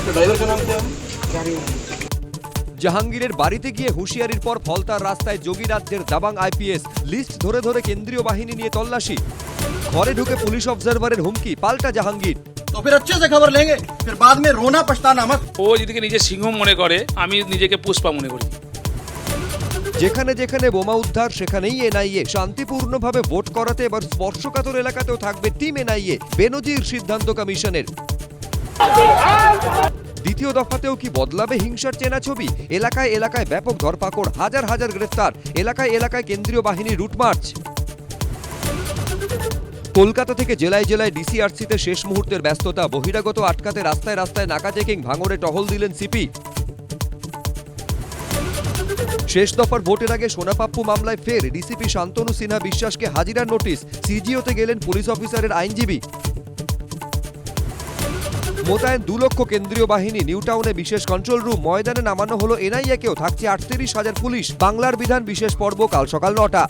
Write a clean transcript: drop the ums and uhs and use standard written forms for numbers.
Driver का नाम क्या है? জাহাঙ্গীরের বাড়িতে গিয়ে হুঁশিয়ারির পর ফলতার রাস্তায় যোগী রাজ্যের দাবাং আইপিএস, লিস্ট ধরে ধরে কেন্দ্রীয় বাহিনী নিয়ে তল্লাশি। ঘরে ঢুকে পুলিশ অবজারভারের হুমকি, পাল্টা জাহাঙ্গীর। तो फिर अच्छे से खबर लेंगे, फिर बाद में रोना पछताना मत। ও যেদিকে নিজে সিংহ মনে করে, আমি নিজেকে পুষ্পা মনে করি। যেখানে যেখানে বোমা উদ্ধার সেখানেই এনআইএ। শান্তিপূর্ণভাবে ভোট করাতে এবার স্পর্শকাতর এলাকাতেও থাকবে টিম এনআইএ, বেনজির সিদ্ধান্ত কমিশনের। দ্বিতীয় দফাতেও কি বদলাবে হিংসার চেনা ছবি? এলাকায় এলাকায় ব্যাপক ধরপাকড়, হাজার হাজার গ্রেফতার, এলাকায় এলাকায় কেন্দ্রীয় বাহিনীর রুটমার্চ। কলকাতা থেকে জেলায় জেলায় ডিসিআরসিতে শেষ মুহূর্তের ব্যস্ততা, বহিরাগত আটকাতে রাস্তায় রাস্তায় নাকা চেকিং, ভাঙড়ে টহল দিলেন সিপি। শেষ দফার ভোটের আগে সোনাপাপ্পু মামলায় ফের ডিসিপি শান্তনু সিনহা বিশ্বাসকে হাজিরার নোটিশ, সিজিওতে গেলেন পুলিশ অফিসারের আইনজীবী। মোতায়েন 2 লক্ষ কেন্দ্রীয় বাহিনী, নিউটাউনে বিশেষ কন্ট্রোল রুম, ময়দানে নামানো হলো এনআইএকেও, থাকছে 38,000 পুলিশ। বাংলার বিধান বিশেষ পর্ব কাল সকাল 9টা।